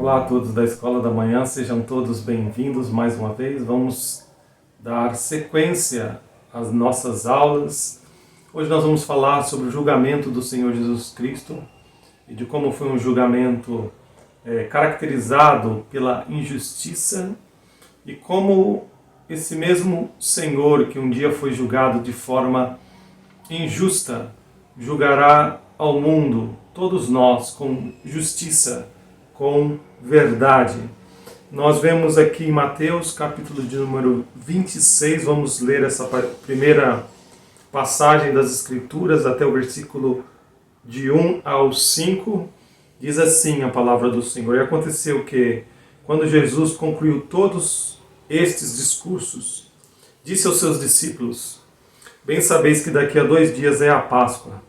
Olá a todos da Escola da Manhã, sejam todos bem-vindos mais uma vez. Vamos dar sequência às nossas aulas. Hoje nós vamos falar sobre o julgamento do Senhor Jesus Cristo e de como foi um julgamento caracterizado pela injustiça e como esse mesmo Senhor que um dia foi julgado de forma injusta julgará ao mundo, todos nós, com justiça, com verdade. Nós vemos aqui em Mateus, capítulo de número 26, vamos ler essa primeira passagem das Escrituras até o versículo de 1 ao 5. Diz assim a palavra do Senhor: E aconteceu que, quando Jesus concluiu todos estes discursos, disse aos seus discípulos: Bem sabeis que daqui a 2 dias é a Páscoa,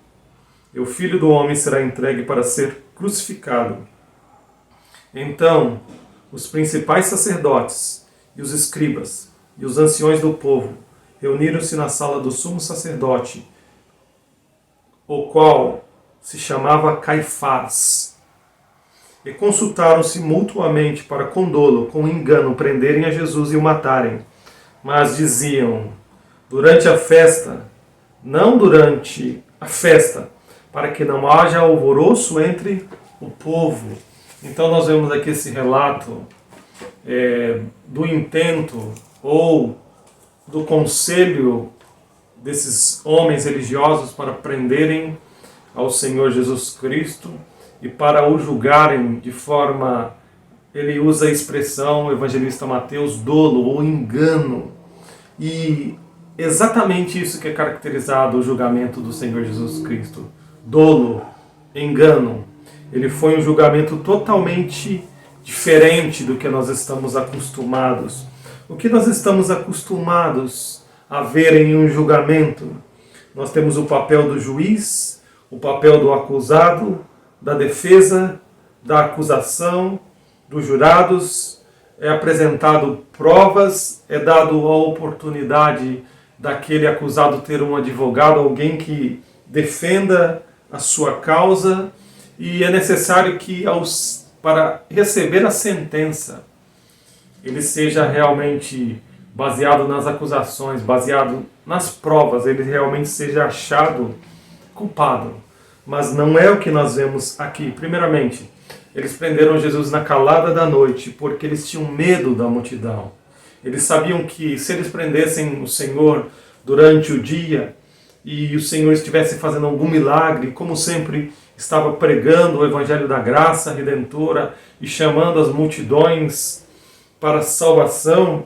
e o Filho do Homem será entregue para ser crucificado. Então, os principais sacerdotes e os escribas e os anciões do povo reuniram-se na sala do sumo sacerdote, o qual se chamava Caifás, e consultaram-se mutuamente para com dolo, com engano, prenderem a Jesus e o matarem. Mas diziam: durante a festa, não durante a festa, para que não haja alvoroço entre o povo. Então nós vemos aqui esse relato do intento ou do conselho desses homens religiosos para prenderem ao Senhor Jesus Cristo e para o julgarem de forma, ele usa a expressão, o evangelista Mateus, dolo ou engano. E exatamente isso que é caracterizado o julgamento do Senhor Jesus Cristo. Dolo, engano. Ele foi um julgamento totalmente diferente do que nós estamos acostumados. O que nós estamos acostumados a ver em um julgamento? Nós temos o papel do juiz, o papel do acusado, da defesa, da acusação, dos jurados. É apresentado provas, é dado a oportunidade daquele acusado ter um advogado, alguém que defenda a sua causa, e é necessário que, para receber a sentença, ele seja realmente baseado nas acusações, baseado nas provas, ele realmente seja achado culpado. Mas não é o que nós vemos aqui. Primeiramente, eles prenderam Jesus na calada da noite porque eles tinham medo da multidão. Eles sabiam que se eles prendessem o Senhor durante o dia e o Senhor estivesse fazendo algum milagre, como sempre estava pregando o Evangelho da Graça Redentora e chamando as multidões para a salvação,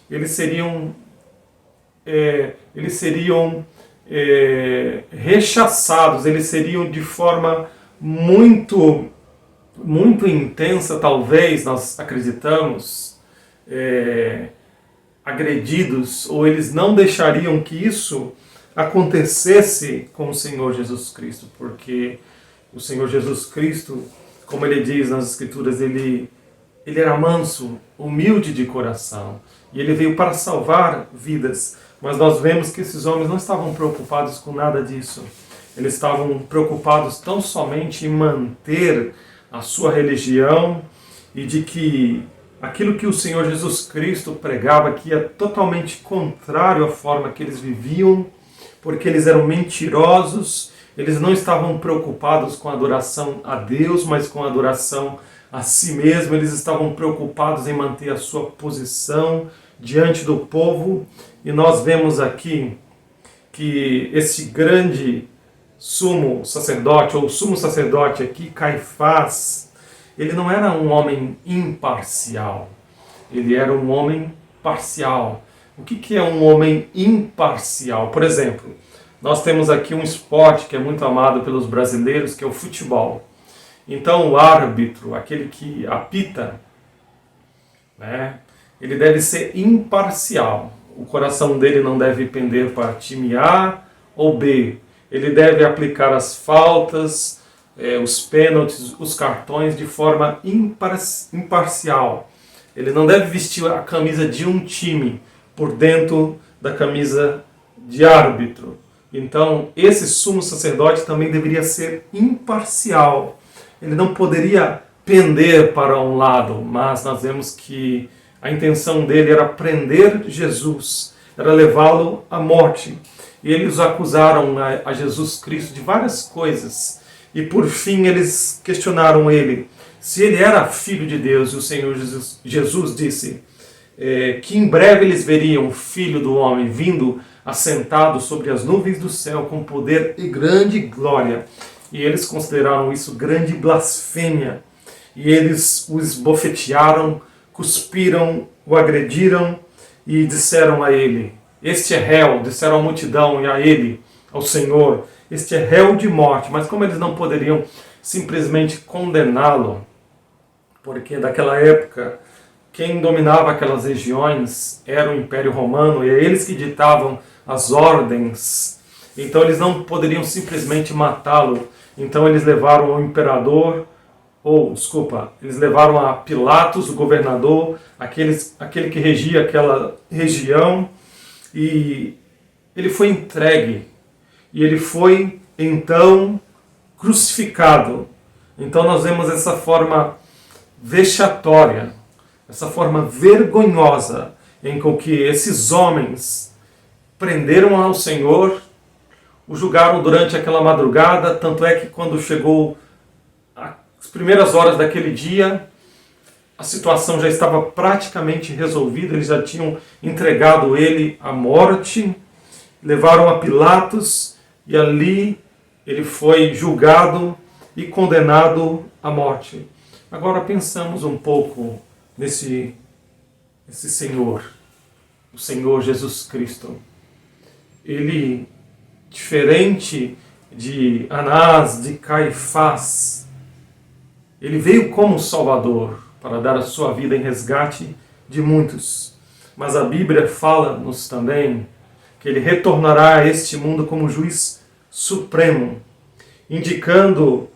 eles seriam rechaçados, eles seriam de forma muito intensa, talvez, nós acreditamos, agredidos, ou eles não deixariam que isso acontecesse com o Senhor Jesus Cristo, porque o Senhor Jesus Cristo, como ele diz nas Escrituras, ele era manso, humilde de coração, e ele veio para salvar vidas. Mas nós vemos que esses homens não estavam preocupados com nada disso. Eles estavam preocupados tão somente em manter a sua religião e de que aquilo que o Senhor Jesus Cristo pregava, que é totalmente contrário à forma que eles viviam, porque eles eram mentirosos. Eles não estavam preocupados com a adoração a Deus, mas com a adoração a si mesmo. Eles estavam preocupados em manter a sua posição diante do povo. E nós vemos aqui que esse grande sumo sacerdote, ou sumo sacerdote aqui, Caifás, ele não era um homem imparcial. Ele era um homem parcial. O que é um homem imparcial? Por exemplo, nós temos aqui um esporte que é muito amado pelos brasileiros, que é o futebol. Então o árbitro, aquele que apita, ele deve ser imparcial. O coração dele não deve pender para time A ou B. Ele deve aplicar as faltas, os pênaltis, os cartões de forma imparcial. Ele não deve vestir a camisa de um time por dentro da camisa de árbitro. Então, esse sumo sacerdote também deveria ser imparcial. Ele não poderia pender para um lado, mas nós vemos que a intenção dele era prender Jesus, era levá-lo à morte. E eles acusaram a Jesus Cristo de várias coisas. E por fim eles questionaram ele se ele era filho de Deus. E o Senhor Jesus disse que em breve eles veriam o Filho do Homem vindo assentado sobre as nuvens do céu com poder e grande glória. E eles consideraram isso grande blasfêmia. E eles o esbofetearam, cuspiram, o agrediram e disseram a ele: este é réu, disseram à multidão e a ele, ao Senhor, este é réu de morte. Mas como eles não poderiam simplesmente condená-lo, porque daquela época quem dominava aquelas regiões era o Império Romano e é eles que ditavam as ordens, então eles não poderiam simplesmente matá-lo. Então eles levaram ao imperador, eles levaram a Pilatos, o governador, aquele que regia aquela região, e ele foi entregue, e ele foi então crucificado. Então nós vemos essa forma vexatória, essa forma vergonhosa em que esses homens prenderam ao Senhor, o julgaram durante aquela madrugada, tanto é que quando chegou as primeiras horas daquele dia, a situação já estava praticamente resolvida, eles já tinham entregado ele à morte, levaram a Pilatos e ali ele foi julgado e condenado à morte. Agora pensamos um pouco nesse Senhor, o Senhor Jesus Cristo. Ele, diferente de Anás, de Caifás, ele veio como Salvador para dar a sua vida em resgate de muitos. Mas a Bíblia fala-nos também que ele retornará a este mundo como juiz supremo, indicando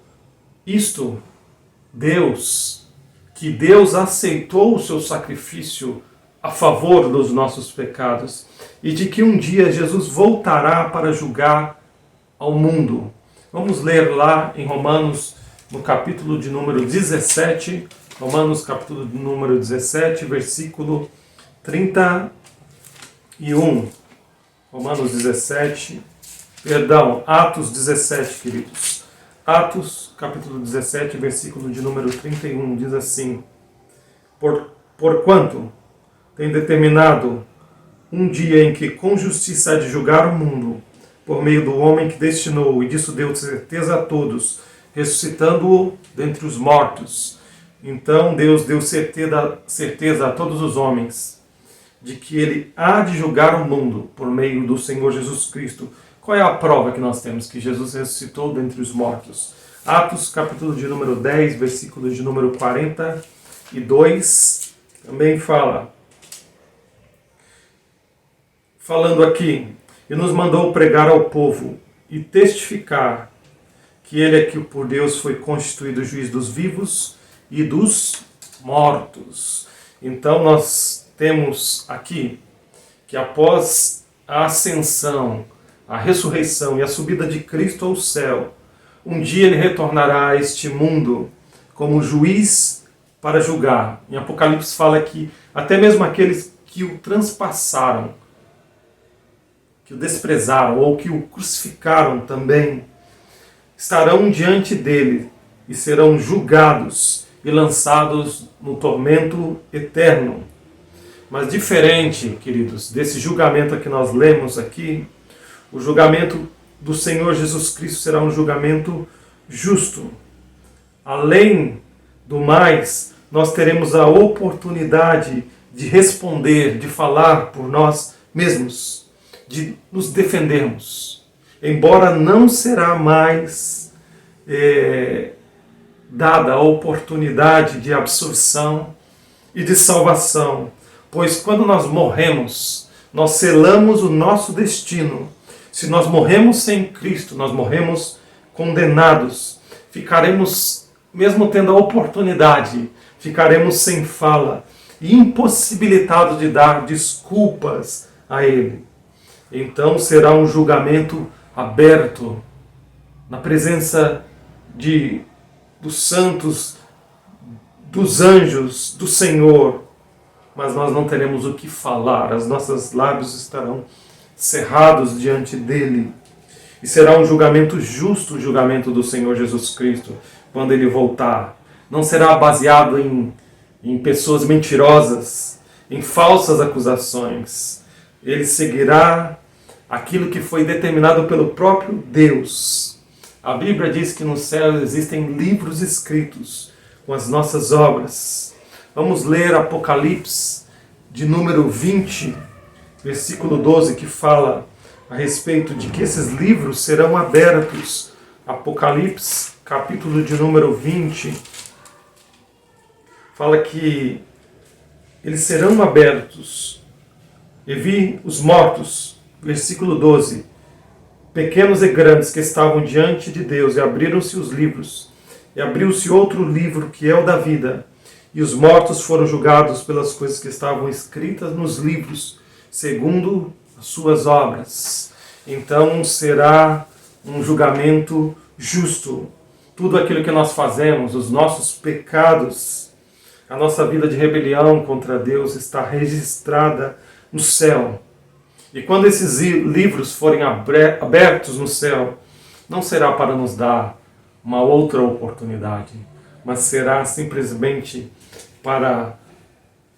isto, que Deus aceitou o seu sacrifício a favor dos nossos pecados e de que um dia Jesus voltará para julgar ao mundo. Vamos ler lá em Romanos, no capítulo de número 17, Romanos capítulo de número 17, versículo 31. Romanos 17, Atos 17, queridos. Atos capítulo 17, versículo de número 31, diz assim: Porquanto tem determinado um dia em que com justiça há de julgar o mundo, por meio do homem que destinou, e disso deu certeza a todos, ressuscitando-o dentre os mortos. Então Deus deu certeza a todos os homens de que ele há de julgar o mundo por meio do Senhor Jesus Cristo. Qual é a prova que nós temos? Que Jesus ressuscitou dentre os mortos. Atos, capítulo de número 10, versículo de número 42, também falando aqui, e nos mandou pregar ao povo e testificar que ele é que por Deus foi constituído juiz dos vivos e dos mortos. Então nós temos aqui que após a ascensão, a ressurreição e a subida de Cristo ao céu, um dia ele retornará a este mundo como juiz para julgar. Em Apocalipse fala que até mesmo aqueles que o transpassaram, que o desprezaram ou que o crucificaram também, estarão diante dele e serão julgados e lançados no tormento eterno. Mas diferente, queridos, desse julgamento que nós lemos aqui, o julgamento do Senhor Jesus Cristo será um julgamento justo. Além do mais, nós teremos a oportunidade de responder, de falar por nós mesmos, de nos defendermos. Embora não será mais dada a oportunidade de absolvição e de salvação, pois quando nós morremos, nós selamos o nosso destino. Se nós morremos sem Cristo, nós morremos condenados. Ficaremos, mesmo tendo a oportunidade, ficaremos sem fala e impossibilitados de dar desculpas a Ele. Então será um julgamento aberto na presença dos santos dos anjos do Senhor, mas nós não teremos o que falar, os nossos lábios estarão cerrados diante dele. E será um julgamento justo, o julgamento do Senhor Jesus Cristo, quando ele voltar. Não será baseado em pessoas mentirosas, em falsas acusações. Ele seguirá aquilo que foi determinado pelo próprio Deus. A Bíblia diz que no céu existem livros escritos com as nossas obras. Vamos ler Apocalipse de número 20, versículo 12, que fala a respeito de que esses livros serão abertos. Apocalipse, capítulo de número 20, fala que eles serão abertos. E vi os mortos, versículo 12, pequenos e grandes, que estavam diante de Deus, e abriram-se os livros. E abriu-se outro livro, que é o da vida. E os mortos foram julgados pelas coisas que estavam escritas nos livros, segundo as suas obras. Então será um julgamento justo. Tudo aquilo que nós fazemos, os nossos pecados, a nossa vida de rebelião contra Deus está registrada no céu. E quando esses livros forem abertos no céu, não será para nos dar uma outra oportunidade, mas será simplesmente para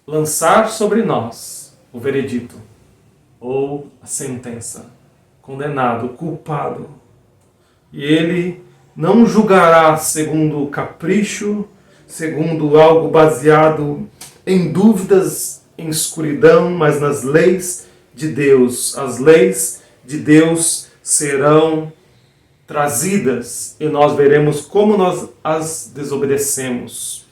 lançar sobre nós o veredito ou a sentença. Condenado, culpado. E ele não julgará segundo o capricho, segundo algo baseado em dúvidas, em escuridão, mas nas leis de Deus. As leis de Deus serão trazidas e nós veremos como nós as desobedecemos.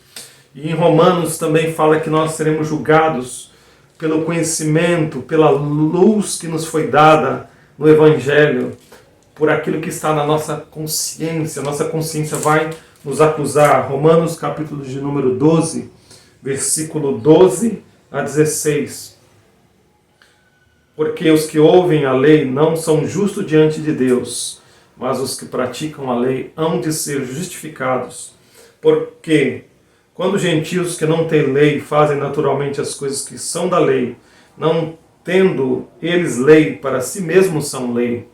E em Romanos também fala que nós seremos julgados pelo conhecimento, pela luz que nos foi dada no Evangelho, por aquilo que está na nossa consciência. Nossa consciência vai nos acusar. Romanos capítulo de número 12, versículo 12 a 16. Porque os que ouvem a lei não são justos diante de Deus, mas os que praticam a lei hão de ser justificados. Porque quando gentios que não têm lei fazem naturalmente as coisas que são da lei, não tendo eles lei, para si mesmos são lei,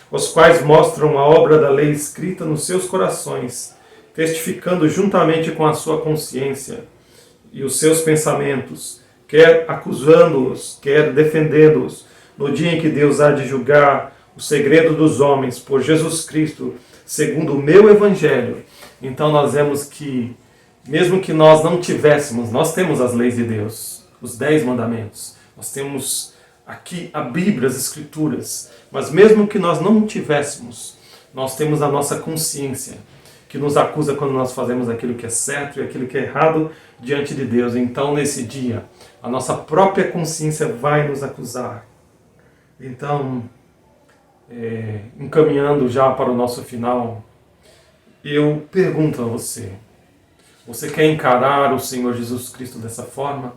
os quais mostram a obra da lei escrita nos seus corações, testificando juntamente com a sua consciência e os seus pensamentos, quer acusando-os, quer defendendo-os, no dia em que Deus há de julgar o segredo dos homens por Jesus Cristo, segundo o meu Evangelho. Então nós vemos que, mesmo que nós não tivéssemos, nós temos as leis de Deus, os 10 mandamentos, nós temos aqui a Bíblia, as Escrituras, mas mesmo que nós não tivéssemos, nós temos a nossa consciência, que nos acusa quando nós fazemos aquilo que é certo e aquilo que é errado diante de Deus. Então, nesse dia, a nossa própria consciência vai nos acusar. Então, encaminhando já para o nosso final, eu pergunto a você: você quer encarar o Senhor Jesus Cristo dessa forma?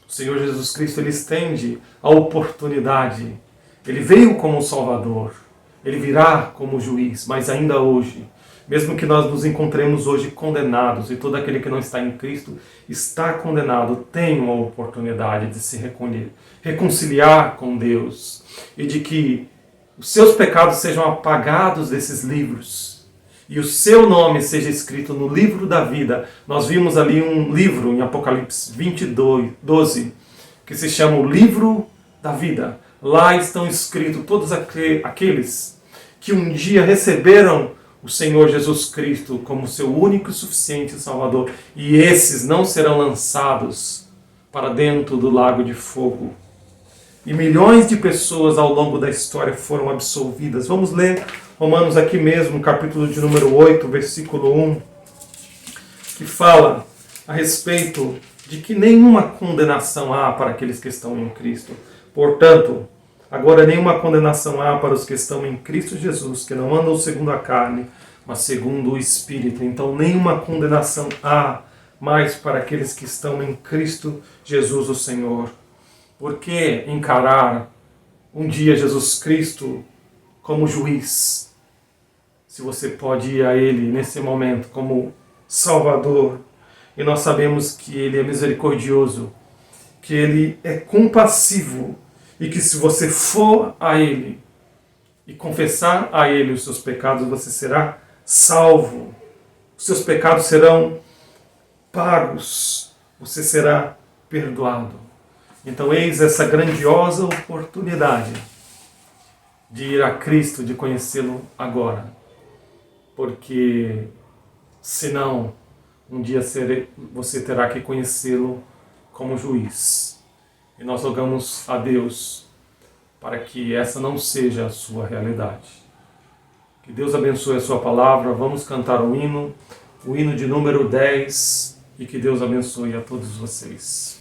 O Senhor Jesus Cristo, ele estende a oportunidade. Ele veio como Salvador, ele virá como juiz, mas ainda hoje, mesmo que nós nos encontremos hoje condenados, e todo aquele que não está em Cristo está condenado, tem uma oportunidade de se reconciliar com Deus e de que os seus pecados sejam apagados desses livros e o seu nome seja escrito no livro da vida. Nós vimos ali um livro em Apocalipse 22, 12, que se chama o livro da vida. Lá estão escritos todos aqueles que um dia receberam o Senhor Jesus Cristo como seu único e suficiente Salvador. E esses não serão lançados para dentro do lago de fogo. E milhões de pessoas ao longo da história foram absolvidas. Vamos ler Romanos aqui mesmo, capítulo de número 8, versículo 1, que fala a respeito de que nenhuma condenação há para aqueles que estão em Cristo. Portanto, agora nenhuma condenação há para os que estão em Cristo Jesus, que não andam segundo a carne, mas segundo o Espírito. Então, nenhuma condenação há mais para aqueles que estão em Cristo Jesus, o Senhor. Por que encarar um dia Jesus Cristo como juiz, se você pode ir a Ele nesse momento como Salvador? e nós sabemos que Ele é misericordioso, que Ele é compassivo e que se você for a Ele e confessar a Ele os seus pecados, você será salvo. Os seus pecados serão pagos, você será perdoado. Então eis essa grandiosa oportunidade de ir a Cristo, de conhecê-lo agora. Porque senão um dia você terá que conhecê-lo como juiz. E nós rogamos a Deus para que essa não seja a sua realidade. Que Deus abençoe a sua palavra. Vamos cantar o hino de número 10, e que Deus abençoe a todos vocês.